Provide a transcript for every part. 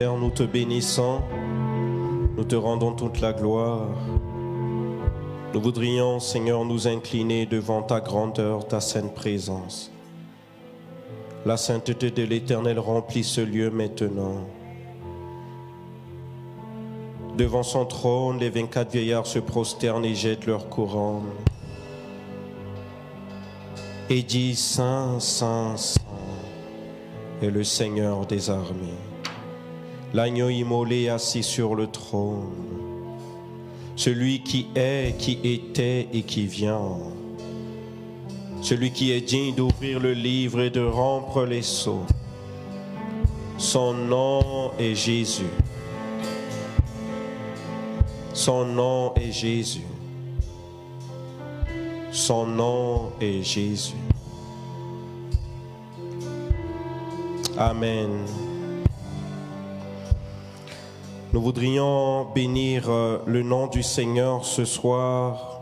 Père, nous te bénissons, nous te rendons toute la gloire. Nous voudrions, Seigneur, nous incliner devant ta grandeur, ta sainte présence. La sainteté de l'Éternel remplit ce lieu maintenant. Devant son trône, les 24 vieillards se prosternent et jettent leur couronne. Et disent, Saint, Saint, Saint est le Seigneur des armées. L'agneau immolé assis sur le trône, celui qui est, qui était et qui vient, celui qui est digne d'ouvrir le livre et de rompre les sceaux. Son nom est Jésus. Son nom est Jésus. Son nom est Jésus. Amen. Nous voudrions bénir le nom du Seigneur ce soir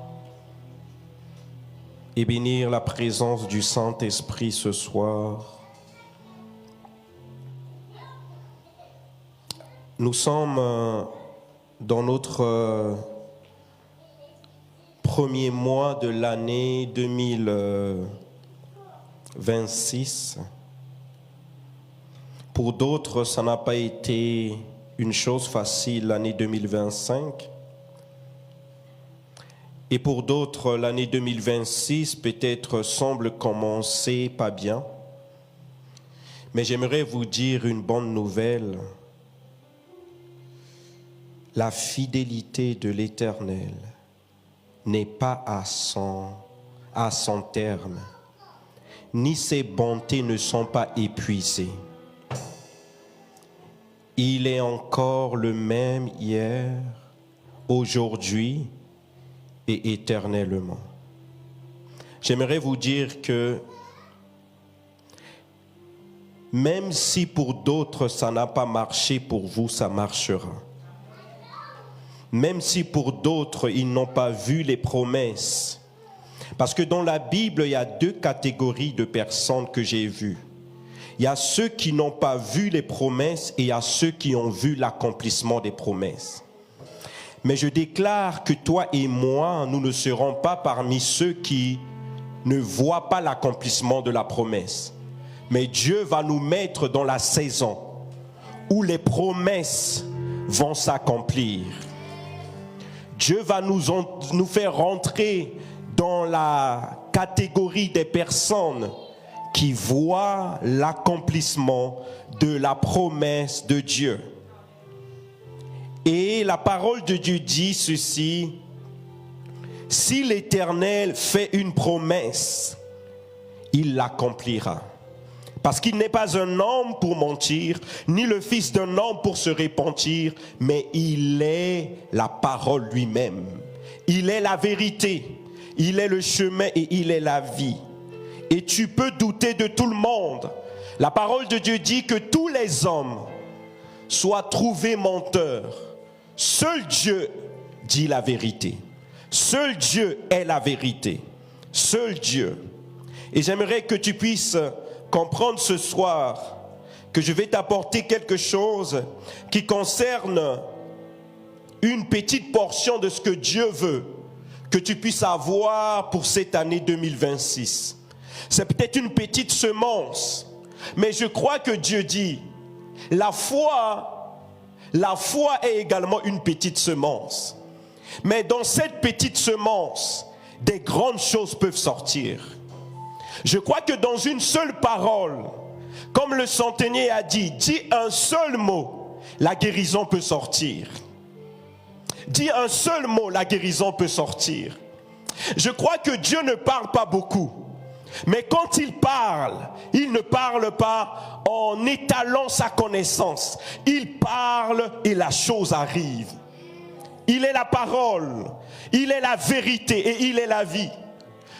et bénir la présence du Saint-Esprit ce soir. Nous sommes dans notre premier mois de l'année 2026. Pour d'autres, ça n'a pas été une chose facile, l'année 2025. Et pour d'autres, l'année 2026 peut-être semble commencer pas bien. Mais j'aimerais vous dire une bonne nouvelle. La fidélité de l'Éternel n'est pas à son terme, ni ses bontés ne sont pas épuisées. Il est encore le même hier, aujourd'hui et éternellement. J'aimerais vous dire que même si pour d'autres ça n'a pas marché, pour vous ça marchera. Même si pour d'autres ils n'ont pas vu les promesses. Parce que dans la Bible, il y a deux catégories de personnes que j'ai vues. Il y a ceux qui n'ont pas vu les promesses et il y a ceux qui ont vu l'accomplissement des promesses. Mais je déclare que toi et moi, nous ne serons pas parmi ceux qui ne voient pas l'accomplissement de la promesse. Mais Dieu va nous mettre dans la saison où les promesses vont s'accomplir. Dieu va nous faire rentrer dans la catégorie des personnes qui voient l'accomplissement de la promesse de Dieu. Et la parole de Dieu dit ceci: si l'Éternel fait une promesse, il l'accomplira. Parce qu'il n'est pas un homme pour mentir, ni le fils d'un homme pour se repentir, mais il est la parole lui-même. Il est la vérité, il est le chemin et il est la vie. Et tu peux douter de tout le monde. La parole de Dieu dit que tous les hommes soient trouvés menteurs. Seul Dieu dit la vérité. Seul Dieu est la vérité. Seul Dieu. Et j'aimerais que tu puisses comprendre ce soir que je vais t'apporter quelque chose qui concerne une petite portion de ce que Dieu veut que tu puisses avoir pour cette année 2026. C'est peut-être une petite semence, mais je crois que Dieu dit, la foi est également une petite semence. Mais dans cette petite semence, des grandes choses peuvent sortir. Je crois que dans une seule parole, comme le centenier a dit, dis un seul mot, la guérison peut sortir. Dis un seul mot, la guérison peut sortir. Je crois que Dieu ne parle pas beaucoup. Mais quand il ne parle pas en étalant sa connaissance. Il parle et la chose arrive. Il est la parole, il est la vérité et il est la vie.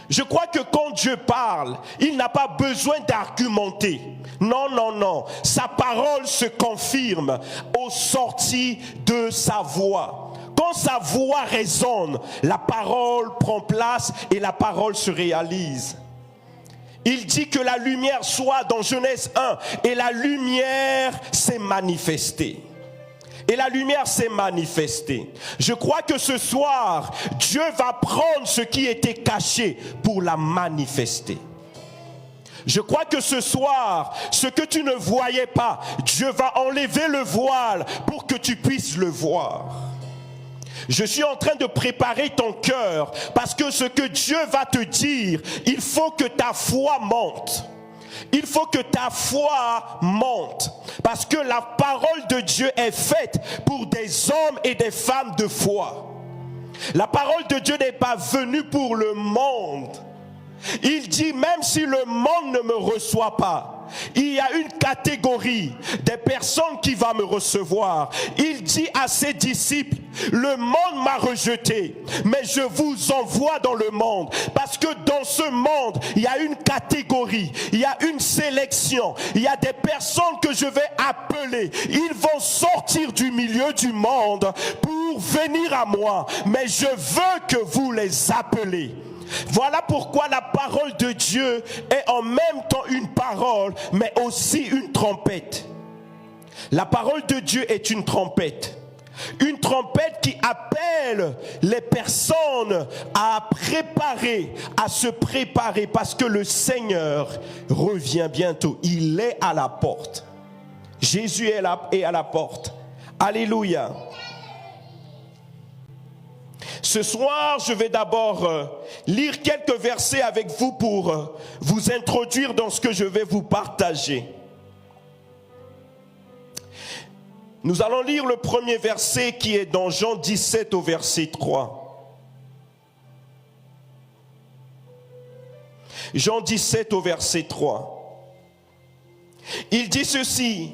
Je crois que quand Dieu parle, il n'a pas besoin d'argumenter. Non, non, non. Sa parole se confirme au sorti de sa voix. Quand sa voix résonne, la parole prend place et la parole se réalise. Il dit que la lumière soit dans Genèse 1 et la lumière s'est manifestée. et la lumière s'est manifestée. Je crois que ce soir, Dieu va prendre ce qui était caché pour la manifester. Je crois que ce soir, ce que tu ne voyais pas, Dieu va enlever le voile pour que tu puisses le voir. Je suis en train de préparer ton cœur parce que ce que Dieu va te dire, il faut que ta foi monte. Il faut que ta foi monte parce que la parole de Dieu est faite pour des hommes et des femmes de foi. La parole de Dieu n'est pas venue pour le monde. Il dit même si le monde ne me reçoit pas, il y a une catégorie des personnes qui va me recevoir. Il dit à ses disciples, le monde m'a rejeté, mais je vous envoie dans le monde. Parce que dans ce monde, il y a une catégorie, il y a une sélection, il y a des personnes que je vais appeler. Ils vont sortir du milieu du monde pour venir à moi, mais je veux que vous les appelez. Voilà pourquoi la parole de Dieu est en même temps une parole, mais aussi une trompette. La parole de Dieu est une trompette. Une trompette qui appelle les personnes à préparer, à se préparer, parce que le Seigneur revient bientôt. Il est à la porte. Jésus est à la porte. Alléluia. Ce soir, je vais d'abord lire quelques versets avec vous pour vous introduire dans ce que je vais vous partager. Nous allons lire le premier verset qui est dans Jean 17 au verset 3. Jean 17 au verset 3. Il dit ceci: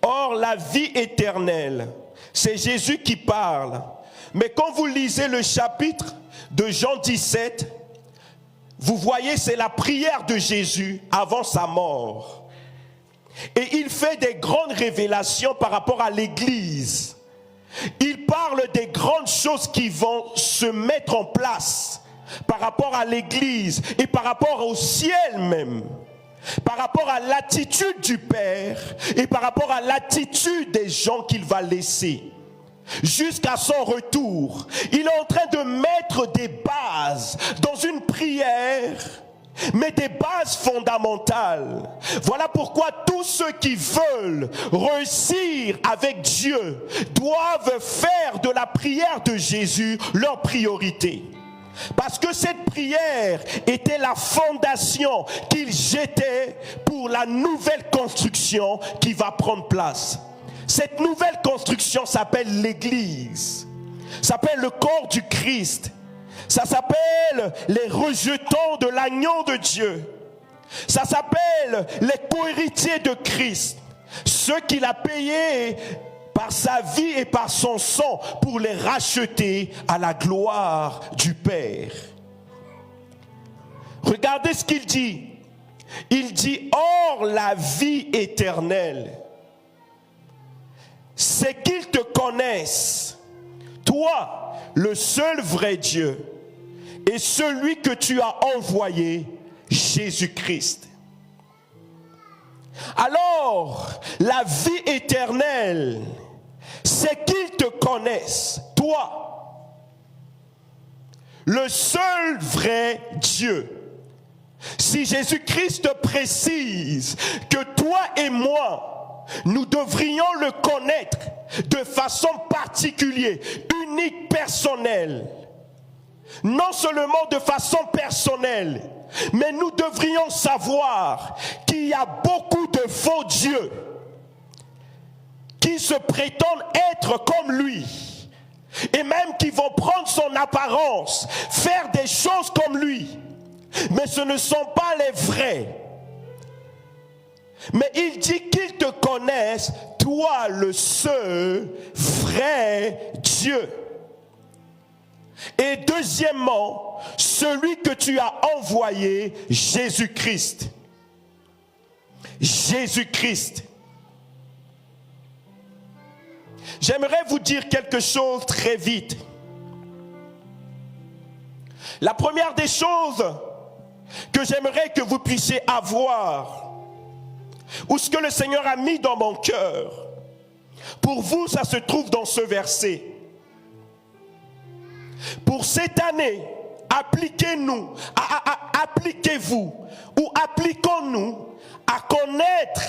Or la vie éternelle, c'est Jésus qui parle. Mais quand vous lisez le chapitre de Jean 17, vous voyez, c'est la prière de Jésus avant sa mort. Et il fait des grandes révélations par rapport à l'Église. Il parle des grandes choses qui vont se mettre en place par rapport à l'Église et par rapport au ciel même. Par rapport à l'attitude du Père et par rapport à l'attitude des gens qu'il va laisser. Jusqu'à son retour, il est en train de mettre des bases dans une prière, mais des bases fondamentales. Voilà pourquoi tous ceux qui veulent réussir avec Dieu doivent faire de la prière de Jésus leur priorité. Parce que cette prière était la fondation qu'il jetait pour la nouvelle construction qui va prendre place. Cette nouvelle construction s'appelle l'Église, s'appelle le corps du Christ, ça s'appelle les rejetants de l'agneau de Dieu, ça s'appelle les co-héritiers de Christ, ceux qu'il a payés par sa vie et par son sang pour les racheter à la gloire du Père. Regardez ce qu'il dit. Il dit, or la vie éternelle, c'est qu'ils te connaissent, toi, le seul vrai Dieu, et celui que tu as envoyé, Jésus-Christ. Alors, la vie éternelle, c'est qu'ils te connaissent, toi, le seul vrai Dieu. Si Jésus-Christ précise que toi et moi, nous devrions le connaître de façon particulière, unique, personnelle. Non seulement de façon personnelle, mais nous devrions savoir qu'il y a beaucoup de faux dieux qui se prétendent être comme lui et même qui vont prendre son apparence, faire des choses comme lui, mais ce ne sont pas les vrais. Mais il dit qu'ils te connaissent, toi le seul vrai Dieu. Et deuxièmement, celui que tu as envoyé, Jésus-Christ. Jésus-Christ. J'aimerais vous dire quelque chose très vite. La première des choses que j'aimerais que vous puissiez avoir, ou ce que le Seigneur a mis dans mon cœur, Pour vous, ça se trouve dans ce verset. Pour cette année, appliquez-vous ou appliquons-nous à connaître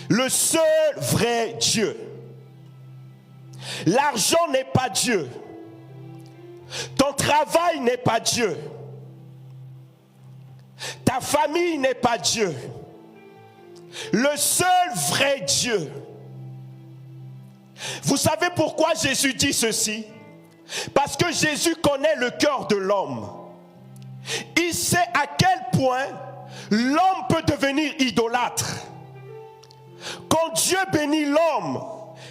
le seul vrai Dieu. L'argent n'est pas Dieu. Ton travail n'est pas Dieu. Ta famille n'est pas Dieu. Le seul vrai Dieu. Vous savez pourquoi Jésus dit ceci? Parce que Jésus connaît le cœur de l'homme. Il sait à quel point l'homme peut devenir idolâtre. Quand Dieu bénit l'homme,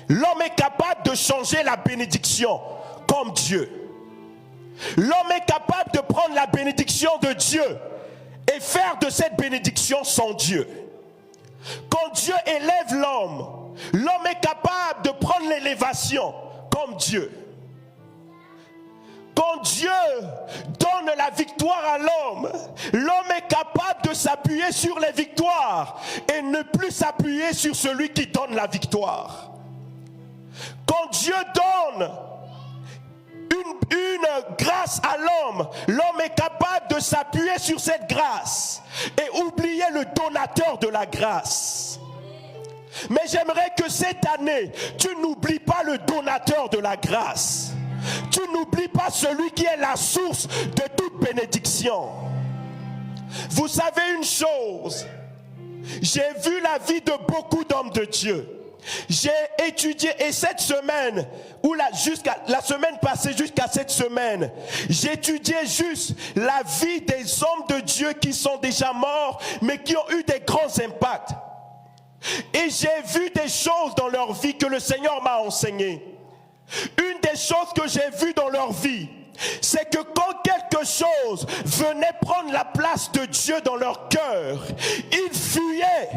l'homme est capable de changer la bénédiction comme Dieu. L'homme est capable de prendre la bénédiction de Dieu et faire de cette bénédiction son Dieu. Quand Dieu élève l'homme, l'homme est capable de prendre l'élévation comme Dieu. Quand Dieu donne la victoire à l'homme, l'homme est capable de s'appuyer sur les victoires et ne plus s'appuyer sur celui qui donne la victoire. Quand Dieu donne une grâce à l'homme, l'homme est capable de s'appuyer sur cette grâce et oublier le donateur de la grâce. Mais j'aimerais que cette année, tu n'oublies pas le donateur de la grâce. Tu n'oublies pas celui qui est la source de toute bénédiction. Vous savez une chose, j'ai vu la vie de beaucoup d'hommes de Dieu. J'ai étudié et cette semaine, ou jusqu'à la semaine passée jusqu'à cette semaine, j'étudiais juste la vie des hommes de Dieu qui sont déjà morts, mais qui ont eu des grands impacts. Et j'ai vu des choses dans leur vie que le Seigneur m'a enseignées. Une des choses que j'ai vues dans leur vie, c'est que quand quelque chose venait prendre la place de Dieu dans leur cœur, ils fuyaient,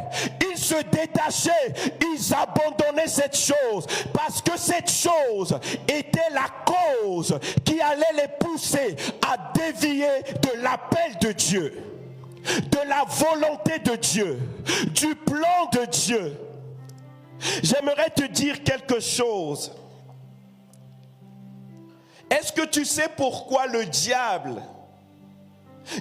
ils se détachaient, ils abandonnaient cette chose parce que cette chose était la cause qui allait les pousser à dévier de l'appel de Dieu, de la volonté de Dieu, du plan de Dieu. J'aimerais te dire quelque chose. Est-ce que tu sais pourquoi le diable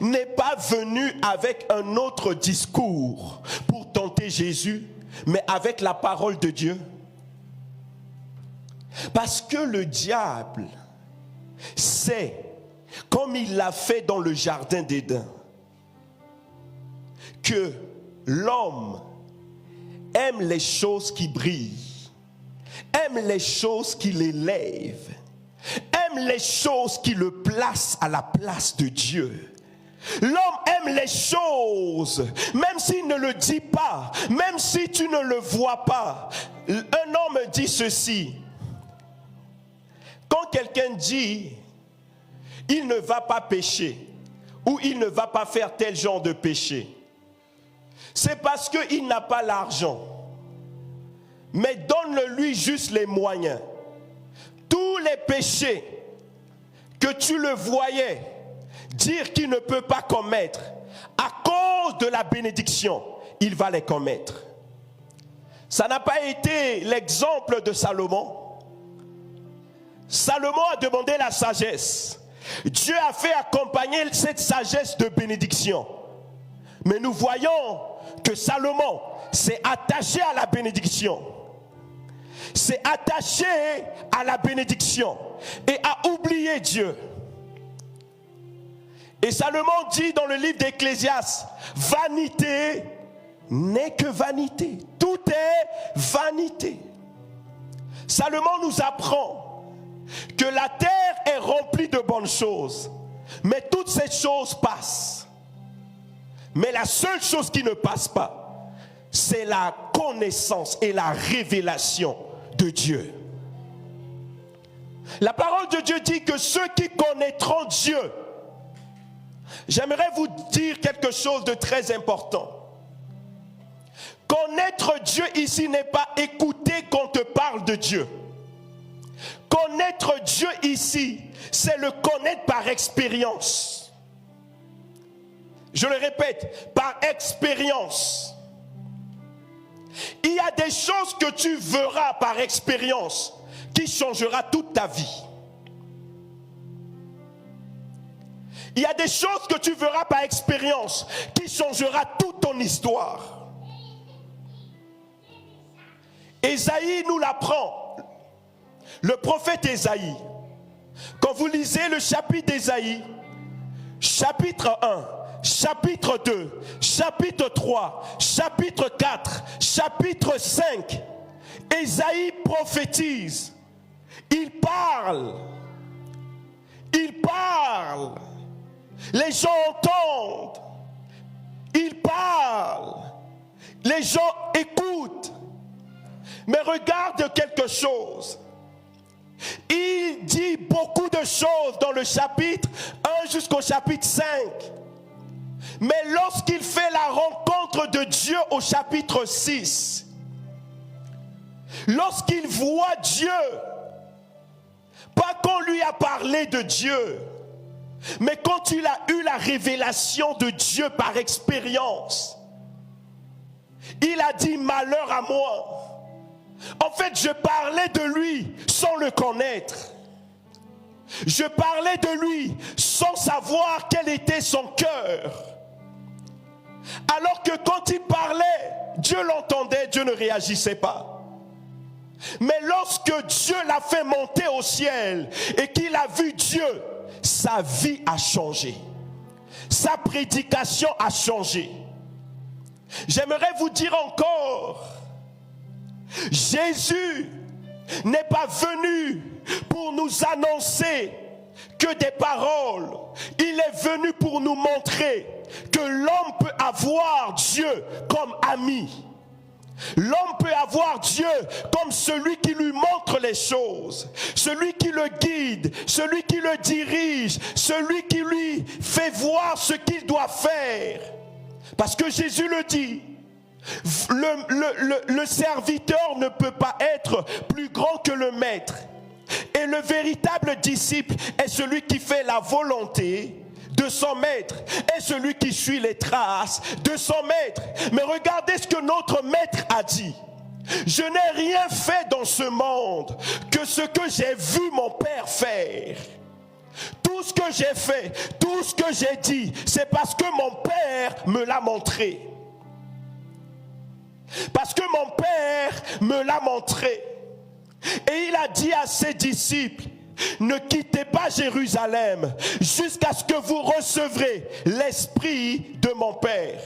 n'est pas venu avec un autre discours pour tenter Jésus, mais avec la parole de Dieu? Parce que le diable sait, comme il l'a fait dans le jardin d'Éden, que l'homme aime les choses qui brillent, aime les choses qui l'élèvent, aime les choses qui le placent à la place de Dieu. L'homme aime les choses, même s'il ne le dit pas, même si tu ne le vois pas. Un homme dit ceci. Quand quelqu'un dit, il ne va pas pécher, ou il ne va pas faire tel genre de péché, c'est parce qu'il n'a pas l'argent. Mais donne-lui juste les moyens. Tous les péchés que tu le voyais dire qu'il ne peut pas commettre, à cause de la bénédiction, il va les commettre. Ça n'a pas été l'exemple de Salomon. Salomon a demandé la sagesse. Dieu a fait accompagner cette sagesse de bénédiction. Mais nous voyons que Salomon s'est attaché à la bénédiction. S'est attaché à la bénédiction et a oublié Dieu. Et Salomon dit dans le livre d'Ecclésiaste, vanité n'est que vanité. Tout est vanité. Salomon nous apprend que la terre est remplie de bonnes choses, mais toutes ces choses passent. Mais la seule chose qui ne passe pas, c'est la connaissance et la révélation de Dieu. La parole de Dieu dit que ceux qui connaîtront Dieu, j'aimerais vous dire quelque chose de très important. Connaître Dieu ici n'est pas écouter qu'on te parle de Dieu. Connaître Dieu ici, c'est le connaître par expérience. Je le répète, par expérience. Il y a des choses que tu verras par expérience qui changera toute ta vie. Il y a des choses que tu verras par expérience qui changera toute ton histoire. Ésaïe nous l'apprend. Le prophète Ésaïe. Quand vous lisez le chapitre d'Ésaïe, chapitre 1, chapitre 2, chapitre 3, chapitre 4, chapitre 5, Ésaïe prophétise. Il parle. Il parle. Les gens entendent. Il parle. Les gens écoutent. Mais regarde quelque chose. Il dit beaucoup de choses dans le chapitre 1 jusqu'au chapitre 5. Mais lorsqu'il fait la rencontre de Dieu au chapitre 6, lorsqu'il voit Dieu, pas qu'on lui a parlé de Dieu, mais quand il a eu la révélation de Dieu par expérience, il a dit malheur à moi. En fait, je parlais de lui sans le connaître. Je parlais de lui sans savoir quel était son cœur. Alors que quand il parlait, Dieu l'entendait, Dieu ne réagissait pas. Mais lorsque Dieu l'a fait monter au ciel et qu'il a vu Dieu, sa vie a changé. Sa prédication a changé. J'aimerais vous dire encore, Jésus n'est pas venu pour nous annoncer que des paroles. Il est venu pour nous montrer que l'homme peut avoir Dieu comme ami. L'homme peut avoir Dieu comme celui qui lui montre les choses, celui qui le guide, celui qui le dirige, celui qui lui fait voir ce qu'il doit faire. Parce que Jésus le dit, le serviteur ne peut pas être plus grand que le maître. Et le véritable disciple est celui qui fait la volonté de son maître, est celui qui suit les traces de son maître. Mais regardez ce que notre maître a dit. Je n'ai rien fait dans ce monde que ce que j'ai vu mon père faire. Tout ce que j'ai fait, tout ce que j'ai dit, c'est parce que mon père me l'a montré. Parce que mon père me l'a montré. Et il a dit à ses disciples, ne quittez pas Jérusalem jusqu'à ce que vous recevrez l'esprit de mon Père.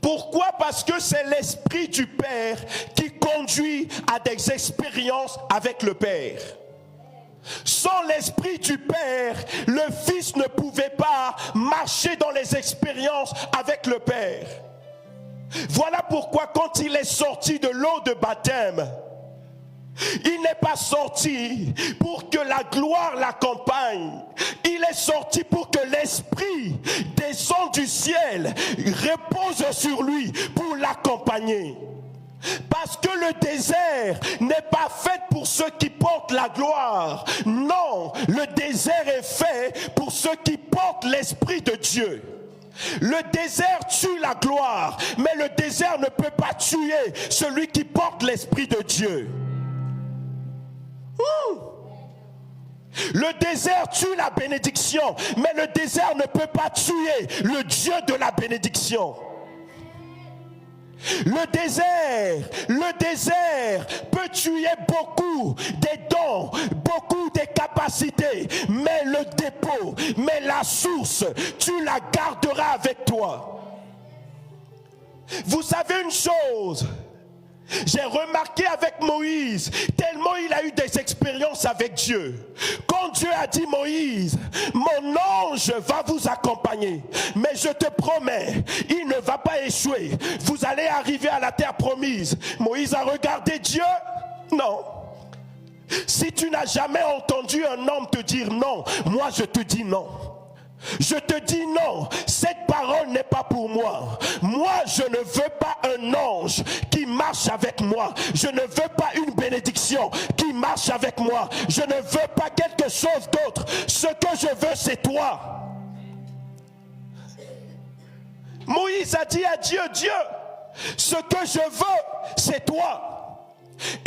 Pourquoi? Parce que c'est l'esprit du Père qui conduit à des expériences avec le Père. Sans l'esprit du Père, le Fils ne pouvait pas marcher dans les expériences avec le Père. Voilà pourquoi quand il est sorti de l'eau de baptême, il n'est pas sorti pour que la gloire l'accompagne. Il est sorti pour que l'Esprit descende du ciel, repose sur lui pour l'accompagner. Parce que le désert n'est pas fait pour ceux qui portent la gloire. Non, le désert est fait pour ceux qui portent l'Esprit de Dieu. Le désert tue la gloire, mais le désert ne peut pas tuer celui qui porte l'Esprit de Dieu. Le désert tue la bénédiction, mais le désert ne peut pas tuer le Dieu de la bénédiction. Le désert peut tuer beaucoup des dons, beaucoup des capacités, mais le dépôt, mais la source, tu la garderas avec toi. Vous savez une chose, j'ai remarqué avec Moïse, tellement il a eu des expériences avec Dieu. Quand Dieu a dit Moïse, mon ange va vous accompagner, mais je te promets, il ne va pas échouer. Vous allez arriver à la terre promise. Moïse a regardé Dieu. Non. Si tu n'as jamais entendu un homme te dire non, moi je te dis non. Je te dis non, cette parole n'est pas pour moi. Moi, je ne veux pas un ange qui marche avec moi. Je ne veux pas une bénédiction qui marche avec moi. Je ne veux pas quelque chose d'autre. Ce que je veux, c'est toi. Moïse a dit à Dieu, Dieu, ce que je veux, c'est toi.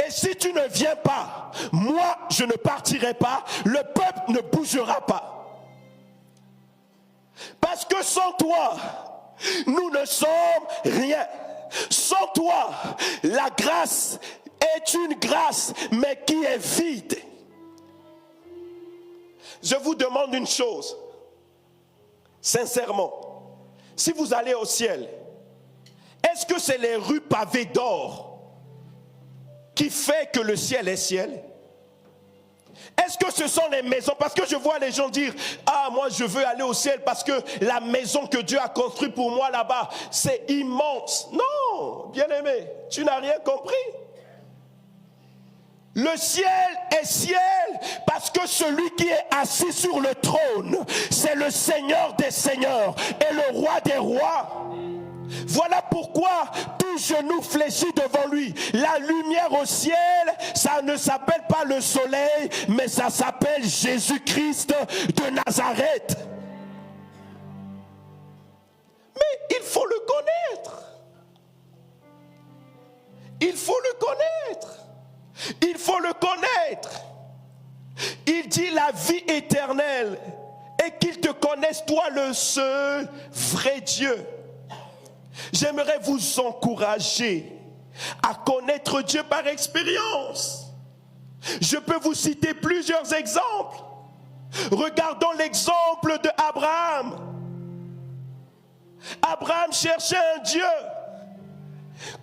Et si tu ne viens pas, moi, je ne partirai pas, le peuple ne bougera pas. Parce que sans toi, nous ne sommes rien. Sans toi, la grâce est une grâce, mais qui est vide. Je vous demande une chose, sincèrement, si vous allez au ciel, est-ce que c'est les rues pavées d'or qui fait que le ciel est ciel? Est-ce que ce sont les maisons? Parce que je vois les gens dire, ah, moi je veux aller au ciel parce que la maison que Dieu a construite pour moi là-bas, c'est immense. Non, bien-aimé, tu n'as rien compris. Le ciel est ciel parce que celui qui est assis sur le trône, c'est le Seigneur des seigneurs et le roi des rois. Voilà pourquoi tout genou fléchit devant lui. La lumière au ciel, ça ne s'appelle pas le soleil, mais ça s'appelle Jésus-Christ de Nazareth. Mais il faut le connaître. Il faut le connaître. Il faut le connaître. Il dit la vie éternelle et qu'ils te connaissent, toi le seul vrai Dieu. J'aimerais vous encourager à connaître Dieu par expérience. Je peux vous citer plusieurs exemples. Regardons l'exemple de Abraham. Abraham cherchait un Dieu,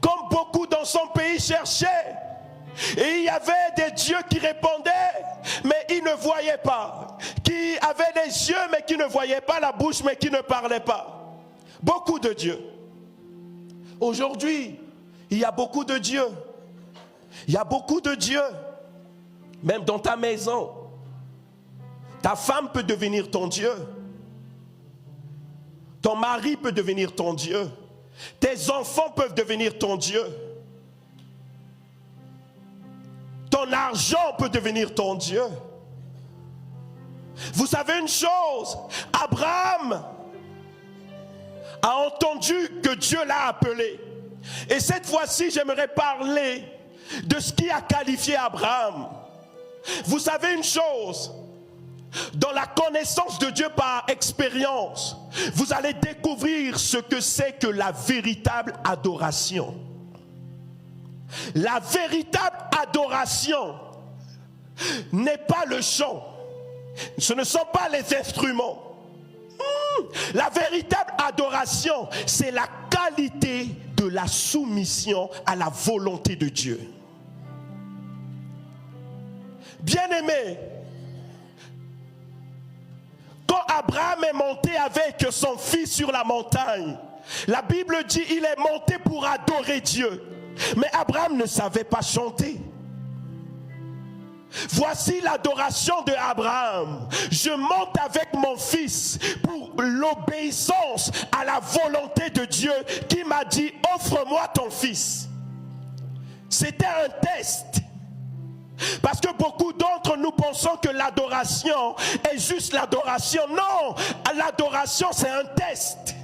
comme beaucoup dans son pays cherchaient. Et il y avait des dieux qui répondaient, mais ils ne voyaient pas. Qui avaient les yeux, mais qui ne voyaient pas, la bouche, mais qui ne parlaient pas. Beaucoup de dieux. Aujourd'hui, il y a beaucoup de dieux. Il y a beaucoup de dieux. Même dans ta maison. Ta femme peut devenir ton Dieu. Ton mari peut devenir ton Dieu. Tes enfants peuvent devenir ton Dieu. Ton argent peut devenir ton Dieu. Vous savez une chose, Abraham a entendu que Dieu l'a appelé. Et cette fois-ci, j'aimerais parler de ce qui a qualifié Abraham. Vous savez une chose, dans la connaissance de Dieu par expérience, vous allez découvrir ce que c'est que la véritable adoration. La véritable adoration n'est pas le chant. Ce ne sont pas les instruments. La véritable adoration, c'est la qualité de la soumission à la volonté de Dieu. Bien-aimé, quand Abraham est monté avec son fils sur la montagne, la Bible dit qu'il est monté pour adorer Dieu. Mais Abraham ne savait pas chanter. Voici l'adoration de Abraham. Je monte avec mon fils pour l'obéissance à la volonté de Dieu qui m'a dit offre-moi ton fils. C'était un test. Parce que beaucoup d'entre nous pensons que l'adoration est juste l'adoration. Non, l'adoration c'est un test.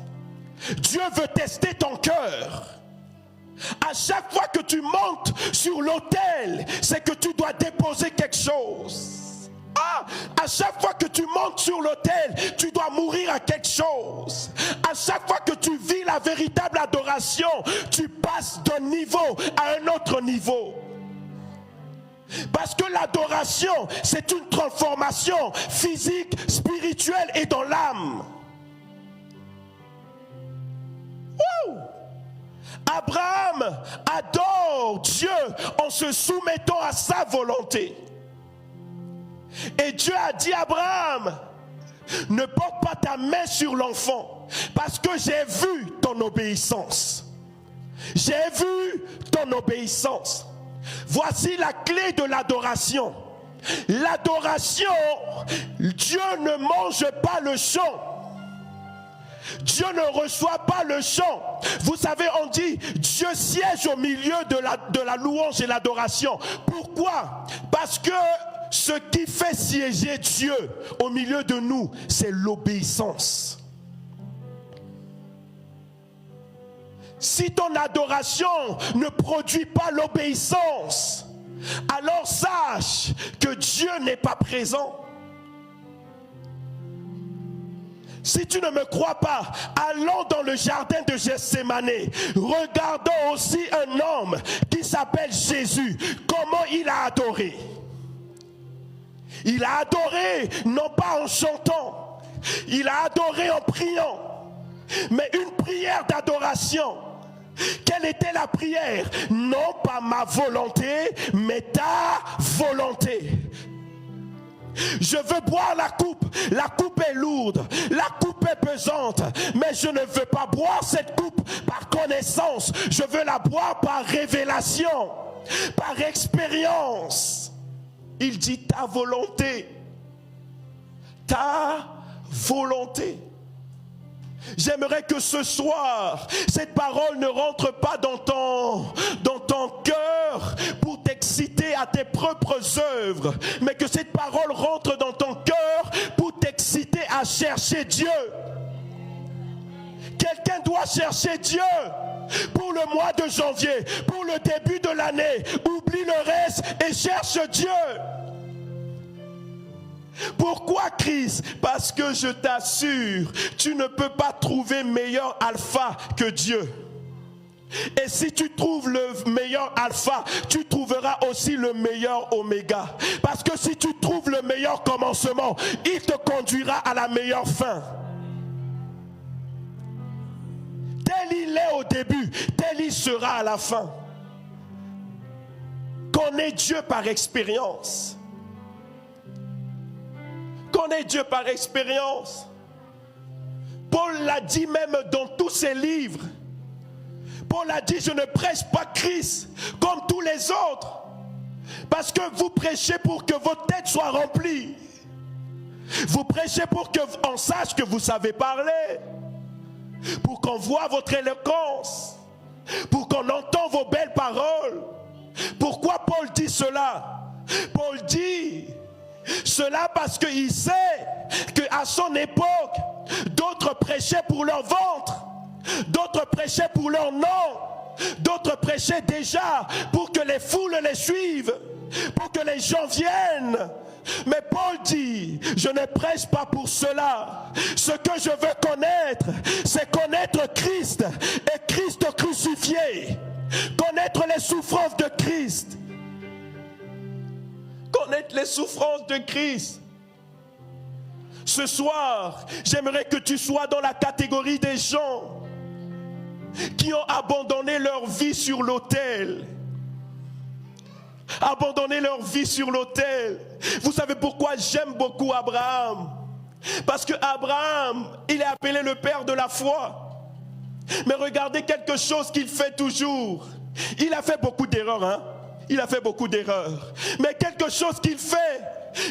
Dieu veut tester ton cœur. À chaque fois que tu montes sur l'autel, c'est que tu dois déposer quelque chose. À chaque fois que tu montes sur l'autel, tu dois mourir à quelque chose. À chaque fois que tu vis la véritable adoration, tu passes d'un niveau à un autre niveau. Parce que l'adoration, c'est une transformation physique, spirituelle et dans l'âme. Abraham adore Dieu en se soumettant à sa volonté. Et Dieu a dit à Abraham, ne porte pas ta main sur l'enfant, parce que j'ai vu ton obéissance. J'ai vu ton obéissance. Voici la clé de l'adoration. L'adoration, Dieu ne mange pas le chant. Dieu ne reçoit pas le chant. Vous savez, on dit Dieu siège au milieu de la louange et l'adoration. Pourquoi? Parce que ce qui fait siéger Dieu au milieu de nous, c'est l'obéissance. si ton adoration ne produit pas l'obéissance, alors sache que Dieu n'est pas présent. Si tu ne me crois pas, allons dans le jardin de Gethsémane. Regardons aussi un homme qui s'appelle Jésus. Comment il a adoré. Il a adoré non pas en chantant, il a adoré en priant. Mais une prière d'adoration. Quelle était la prière? Non pas ma volonté, mais ta volonté. Je veux boire la coupe est lourde, la coupe est pesante, mais je ne veux pas boire cette coupe par connaissance, je veux la boire par révélation, par expérience. Il dit ta volonté, ta volonté. J'aimerais que ce soir, cette parole ne rentre pas dans ton cœur pour t'exciter à tes propres œuvres, mais que cette parole rentre dans ton cœur pour t'exciter à chercher Dieu. Quelqu'un doit chercher Dieu pour le mois de janvier, pour le début de l'année. Oublie le reste et cherche Dieu. Pourquoi Christ? Parce que je t'assure, tu ne peux pas trouver meilleur alpha que Dieu. Et si tu trouves le meilleur alpha, tu trouveras aussi le meilleur oméga. Parce que si tu trouves le meilleur commencement, il te conduira à la meilleure fin. Tel il est au début, tel il sera à la fin. Connais Dieu par expérience. Connais Dieu par expérience. Paul l'a dit même dans tous ses livres. Paul a dit, je ne prêche pas Christ comme tous les autres. Parce que vous prêchez pour que votre tête soit remplie. Vous prêchez pour qu'on sache que vous savez parler. Pour qu'on voit votre éloquence. Pour qu'on entende vos belles paroles. Pourquoi Paul dit cela? Paul dit cela parce qu'il sait qu'à son époque, d'autres prêchaient pour leur ventre, d'autres prêchaient pour leur nom, d'autres prêchaient déjà pour que les foules les suivent, pour que les gens viennent. Mais Paul dit, je ne prêche pas pour cela. Ce que je veux connaître, c'est connaître Christ et Christ crucifié. Connaître les souffrances de Christ. Connaître les souffrances de Christ. Ce soir, j'aimerais que tu sois dans la catégorie des gens qui ont abandonné leur vie sur l'autel. Abandonné leur vie sur l'autel. Vous savez pourquoi j'aime beaucoup Abraham? Parce que Abraham, il est appelé le père de la foi. Mais regardez quelque chose qu'il fait toujours. Il a fait beaucoup d'erreurs, hein? Il a fait beaucoup d'erreurs. Mais quelque chose qu'il fait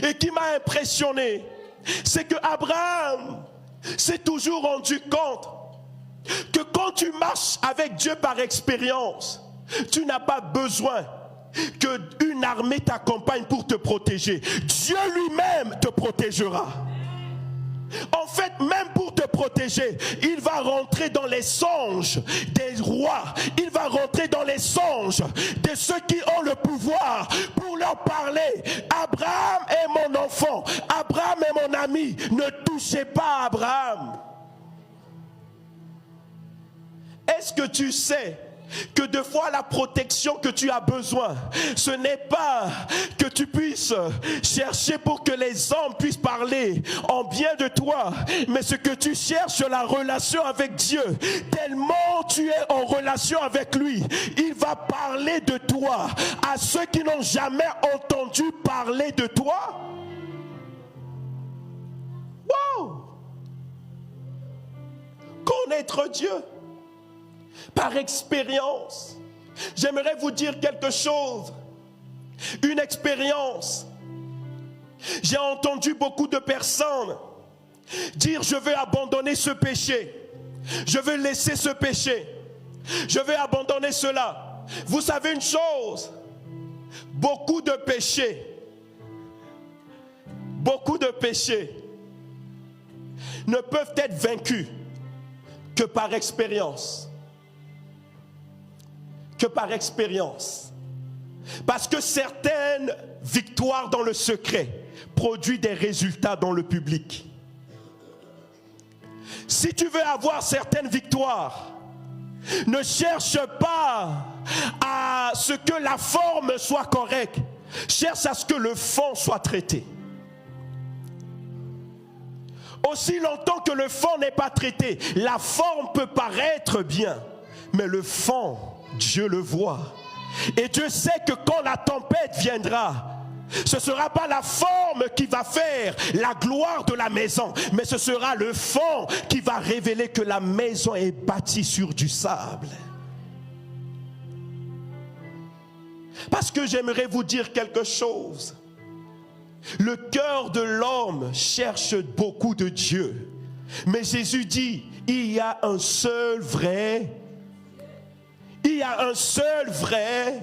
et qui m'a impressionné, c'est que Abraham s'est toujours rendu compte que quand tu marches avec Dieu par expérience, tu n'as pas besoin qu'une armée t'accompagne pour te protéger. Dieu lui-même te protégera. En fait, même pour te protéger, il va rentrer dans les songes des rois. Il va rentrer dans les songes de ceux qui ont le pouvoir pour leur parler. Abraham est mon enfant. Abraham est mon ami. Ne touchez pas à Abraham. Est-ce que tu sais que deux fois la protection que tu as besoin, ce n'est pas que tu puisses chercher pour que les hommes puissent parler en bien de toi, mais ce que tu cherches, la relation avec Dieu. Tellement tu es en relation avec lui, il va parler de toi à ceux qui n'ont jamais entendu parler de toi. Wow! Connaître Dieu par expérience. J'aimerais vous dire quelque chose. Une expérience. J'ai entendu beaucoup de personnes dire, je veux abandonner ce péché. Je veux laisser ce péché. Je veux abandonner cela. Vous savez une chose, beaucoup de péchés ne peuvent être vaincus que par expérience. que par expérience. Parce que certaines victoires dans le secret produisent des résultats dans le public. Si tu veux avoir certaines victoires, ne cherche pas à ce que la forme soit correcte. Cherche à ce que le fond soit traité. Aussi longtemps que le fond n'est pas traité, la forme peut paraître bien, mais le fond, Dieu le voit. Et Dieu sait que quand la tempête viendra, ce ne sera pas la forme qui va faire la gloire de la maison, mais ce sera le fond qui va révéler que la maison est bâtie sur du sable. Parce que j'aimerais vous dire quelque chose. Le cœur de l'homme cherche beaucoup de Dieu. Mais Jésus dit, il y a un seul vrai. Il y a un seul vrai.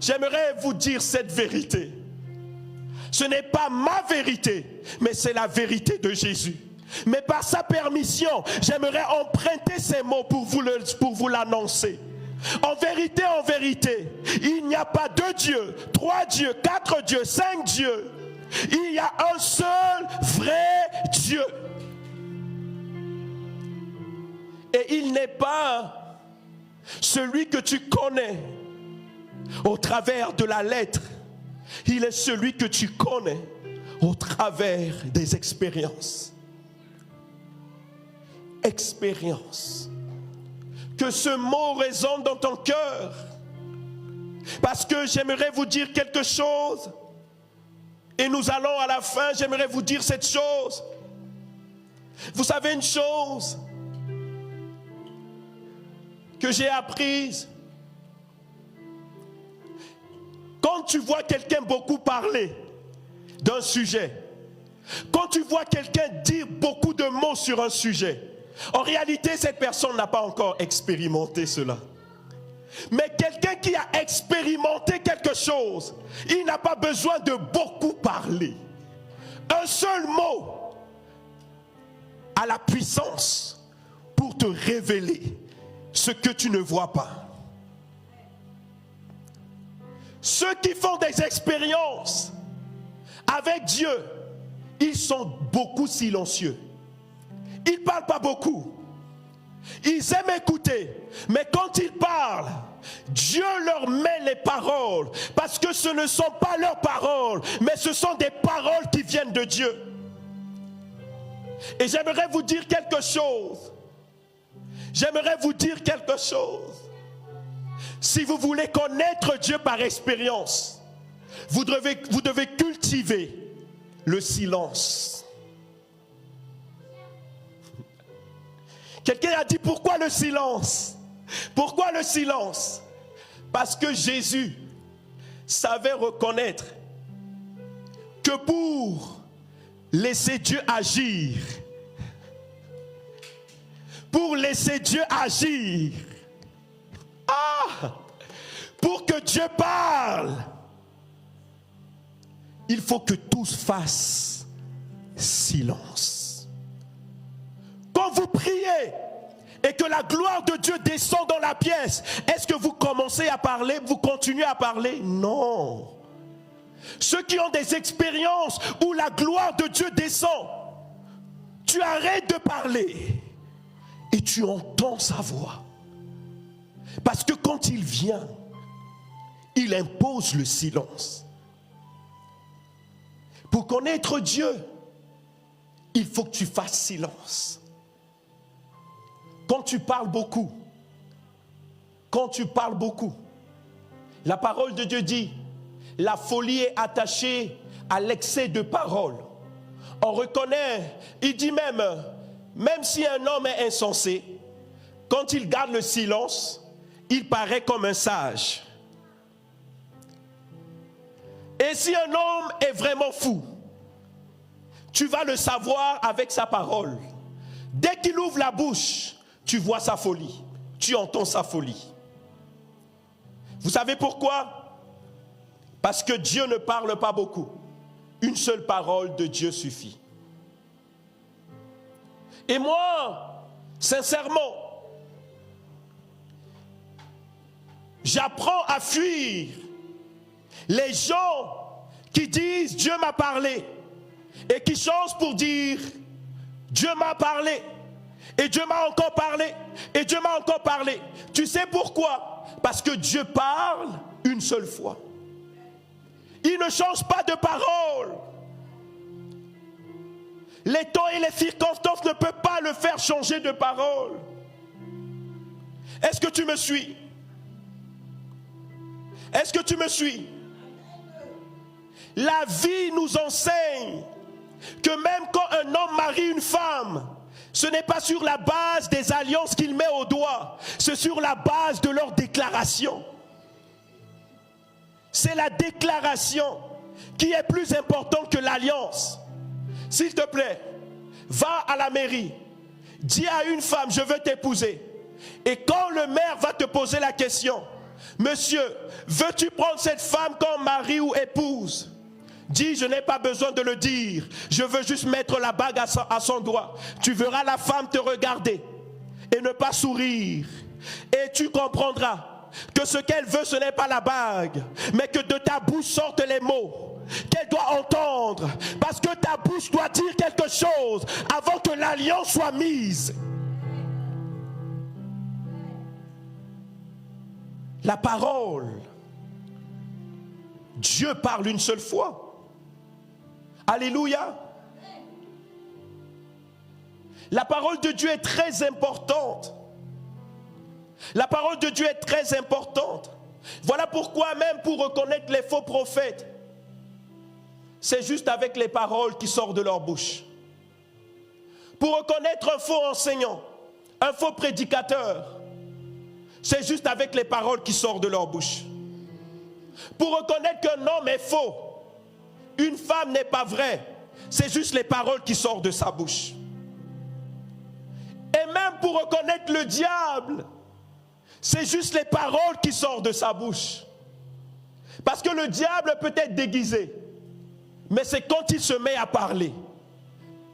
J'aimerais vous dire cette vérité. Ce n'est pas ma vérité, mais c'est la vérité de Jésus. Mais par sa permission, j'aimerais emprunter ces mots pour vous l'annoncer. En vérité, il n'y a pas 2 dieux, 3 dieux, 4 dieux, 5 dieux. Il y a un seul vrai Dieu. Et il n'est pas celui que tu connais au travers de la lettre. Il est celui que tu connais au travers des expériences. Expérience. Que ce mot résonne dans ton cœur. Parce que j'aimerais vous dire quelque chose. Et nous allons à la fin, j'aimerais vous dire cette chose. Vous savez une chose que j'ai apprise. Quand tu vois quelqu'un beaucoup parler d'un sujet, quand tu vois quelqu'un dire beaucoup de mots sur un sujet, en réalité, cette personne n'a pas encore expérimenté cela. Mais quelqu'un qui a expérimenté quelque chose, il n'a pas besoin de beaucoup parler. Un seul mot a la puissance pour te révéler ce que tu ne vois pas. Ceux qui font des expériences avec Dieu, ils sont beaucoup silencieux. Ils ne parlent pas beaucoup. Ils aiment écouter. Mais quand ils parlent, Dieu leur met les paroles. Parce que ce ne sont pas leurs paroles, mais ce sont des paroles qui viennent de Dieu. Et j'aimerais vous dire quelque chose. J'aimerais vous dire quelque chose. Si vous voulez connaître Dieu par expérience, vous devez cultiver le silence. Quelqu'un a dit pourquoi le silence? Pourquoi le silence? Parce que Jésus savait reconnaître que pour laisser Dieu agir, pour que Dieu parle, il faut que tous fassent silence. Quand vous priez et que la gloire de Dieu descend dans la pièce, est-ce que vous commencez à parler, vous continuez à parler? Non. Ceux qui ont des expériences où la gloire de Dieu descend, tu arrêtes de parler et tu entends sa voix. Parce que quand il vient, il impose le silence. Pour connaître Dieu, il faut que tu fasses silence. Quand tu parles beaucoup, la parole de Dieu dit, la folie est attachée à l'excès de parole. On reconnaît, il dit même si un homme est insensé, quand il garde le silence, il paraît comme un sage. Et si un homme est vraiment fou, tu vas le savoir avec sa parole. Dès qu'il ouvre la bouche, tu vois sa folie, tu entends sa folie. Vous savez pourquoi? Parce que Dieu ne parle pas beaucoup. Une seule parole de Dieu suffit. Et moi, sincèrement, J'apprends à fuir les gens qui disent Dieu m'a parlé et qui changent pour dire Dieu m'a parlé et Dieu m'a encore parlé et Dieu m'a encore parlé. Tu sais pourquoi? Parce que Dieu parle une seule fois. Il ne change pas de parole. Les temps et les circonstances ne peuvent pas le faire changer de parole. Est-ce que tu me suis? Est-ce que tu me suis? La vie nous enseigne que même quand un homme marie une femme, ce n'est pas sur la base des alliances qu'il met au doigt, c'est sur la base de leur déclaration. C'est la déclaration qui est plus importante que l'alliance. S'il te plaît, va à la mairie, dis à une femme, je veux t'épouser. Et quand le maire va te poser la question, monsieur, veux-tu prendre cette femme comme mari ou épouse? Dis, je n'ai pas besoin de le dire, je veux juste mettre la bague à son doigt. Tu verras la femme te regarder et ne pas sourire. Et tu comprendras que ce qu'elle veut, ce n'est pas la bague, mais que de ta bouche sortent les mots qu'elle doit entendre. Parce que ta bouche doit dire quelque chose avant que l'alliance soit mise. La parole, Dieu parle une seule fois. Alléluia. La parole de Dieu est très importante. La parole de Dieu est très importante. Voilà pourquoi même pour reconnaître les faux prophètes, c'est juste avec les paroles qui sortent de leur bouche. Pour reconnaître un faux enseignant, un faux prédicateur, c'est juste avec les paroles qui sortent de leur bouche. Pour reconnaître qu'un homme est faux, une femme n'est pas vraie, c'est juste les paroles qui sortent de sa bouche. Et même pour reconnaître le diable, c'est juste les paroles qui sortent de sa bouche. Parce que le diable peut être déguisé, mais c'est quand il se met à parler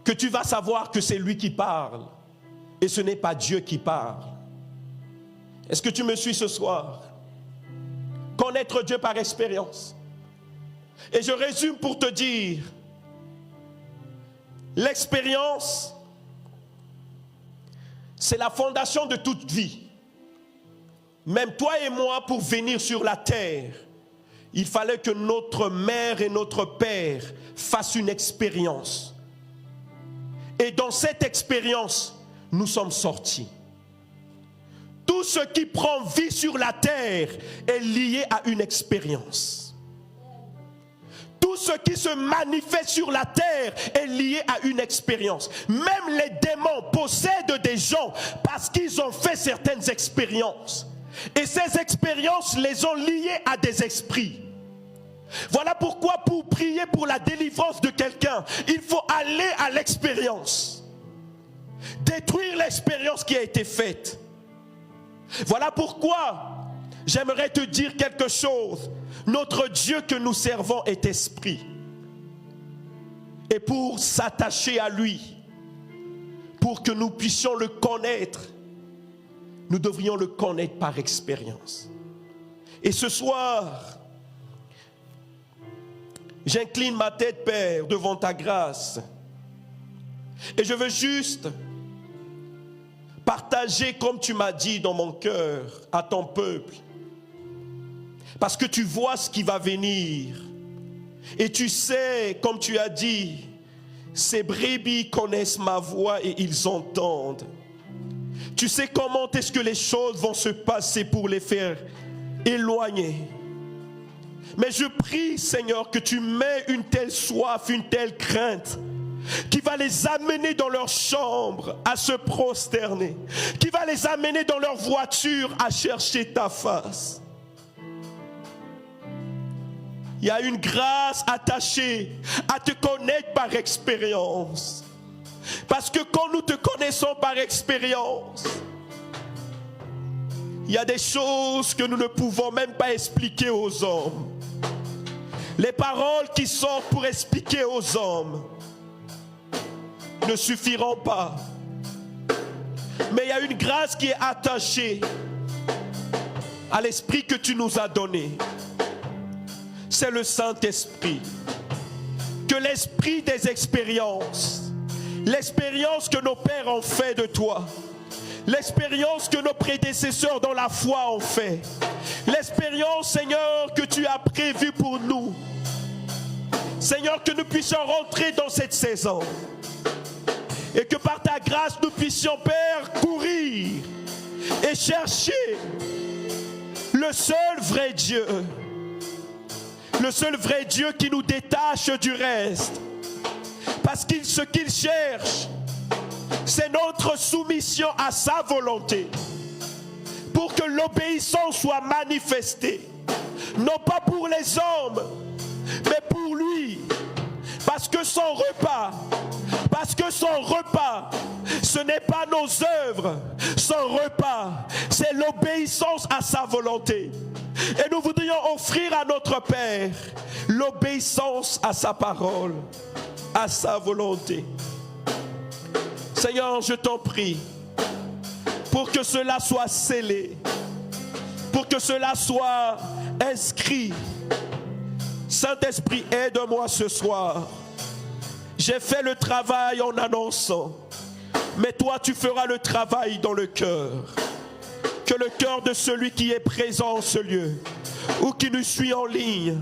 que tu vas savoir que c'est lui qui parle et ce n'est pas Dieu qui parle. Est-ce que tu me suis ce soir? Connaître Dieu par expérience. Et je résume pour te dire, l'expérience, c'est la fondation de toute vie. Même toi et moi, pour venir sur la terre, il fallait que notre mère et notre père fassent une expérience. Et dans cette expérience, nous sommes sortis. Tout ce qui prend vie sur la terre est lié à une expérience. Tout ce qui se manifeste sur la terre est lié à une expérience. Même les démons possèdent des gens parce qu'ils ont fait certaines expériences. Et ces expériences les ont liés à des esprits. Voilà pourquoi pour prier pour la délivrance de quelqu'un, il faut aller à l'expérience. Détruire l'expérience qui a été faite. Voilà pourquoi j'aimerais te dire quelque chose. Notre Dieu que nous servons est esprit. Et pour s'attacher à lui, pour que nous puissions le connaître, nous devrions le connaître par expérience. Et ce soir, j'incline ma tête, Père, devant ta grâce. Et je veux juste partager, comme tu m'as dit, dans mon cœur, à ton peuple. Parce que tu vois ce qui va venir. Et tu sais, comme tu as dit, ces brebis connaissent ma voix et ils entendent. Tu sais comment est-ce que les choses vont se passer pour les faire éloigner. Mais je prie, Seigneur, que tu mets une telle soif, une telle crainte qui va les amener dans leur chambre à se prosterner, qui va les amener dans leur voiture à chercher ta face. Il y a une grâce attachée à te connaître par expérience. Parce que quand nous te connaissons par expérience, il y a des choses que nous ne pouvons même pas expliquer aux hommes. Les paroles qui sortent pour expliquer aux hommes ne suffiront pas. Mais il y a une grâce qui est attachée à l'esprit que tu nous as donné. C'est le Saint-Esprit. Que l'esprit des expériences, l'expérience que nos pères ont fait de toi, l'expérience que nos prédécesseurs dans la foi ont fait, l'expérience, Seigneur, que tu as prévue pour nous, Seigneur, que nous puissions rentrer dans cette saison et que par ta grâce nous puissions, Père, courir et chercher le seul vrai Dieu, le seul vrai Dieu qui nous détache du reste. Parce que ce qu'il cherche, c'est notre soumission à sa volonté pour que l'obéissance soit manifestée, non pas pour les hommes, mais pour lui. Parce que son repas, ce n'est pas nos œuvres, son repas, c'est l'obéissance à sa volonté. Et nous voudrions offrir à notre Père l'obéissance à sa parole, à sa volonté. Seigneur, je t'en prie, pour que cela soit scellé, pour que cela soit inscrit. Saint-Esprit, aide-moi ce soir. J'ai fait le travail en annonçant, mais toi tu feras le travail dans le cœur. Que le cœur de celui qui est présent en ce lieu ou qui nous suit en ligne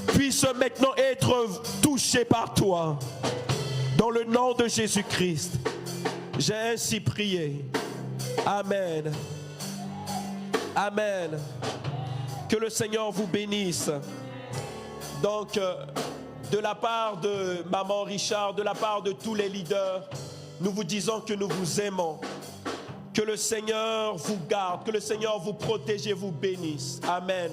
puisse maintenant être touché par toi. Dans le nom de Jésus-Christ, j'ai ainsi prié. Amen. Amen. Que le Seigneur vous bénisse. Donc, de la part de Maman Richard, de la part de tous les leaders, nous vous disons que nous vous aimons. Que le Seigneur vous garde, que le Seigneur vous protège et vous bénisse. Amen.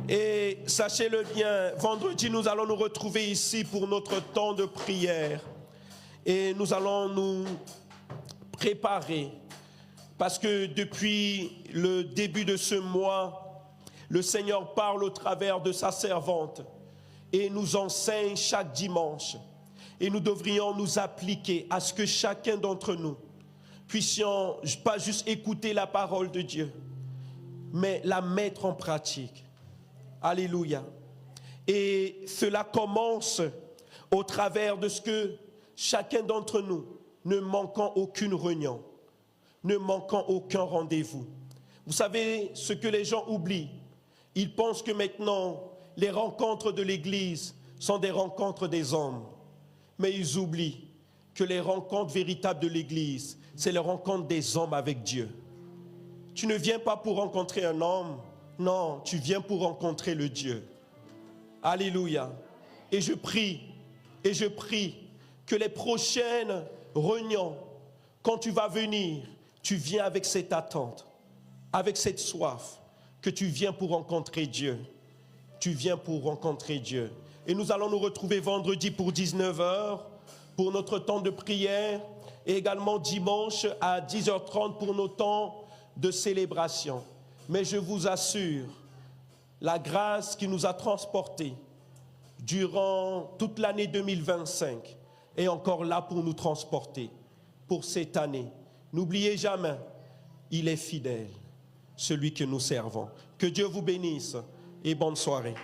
Et sachez-le bien, vendredi, nous allons nous retrouver ici pour notre temps de prière. Et nous allons nous préparer. Parce que depuis le début de ce mois, le Seigneur parle au travers de sa servante et nous enseigne chaque dimanche. Et nous devrions nous appliquer à ce que chacun d'entre nous puissions pas juste écouter la parole de Dieu, mais la mettre en pratique. Alléluia. Et cela commence au travers de ce que chacun d'entre nous, ne manquant aucune réunion, ne manquant aucun rendez-vous. Vous savez ce que les gens oublient? Ils pensent que maintenant, les rencontres de l'Église sont des rencontres des hommes. Mais ils oublient que les rencontres véritables de l'Église, c'est la rencontre des hommes avec Dieu. Tu ne viens pas pour rencontrer un homme, non, tu viens pour rencontrer le Dieu. Alléluia. Et je prie que les prochaines réunions, quand tu vas venir, tu viens avec cette attente, avec cette soif, que tu viens pour rencontrer Dieu. Tu viens pour rencontrer Dieu. Et nous allons nous retrouver vendredi pour 19h, pour notre temps de prière, et également dimanche à 10h30 pour nos temps de célébration. Mais je vous assure, la grâce qui nous a transportés durant toute l'année 2025 est encore là pour nous transporter pour cette année. N'oubliez jamais, il est fidèle, celui que nous servons. Que Dieu vous bénisse et bonne soirée.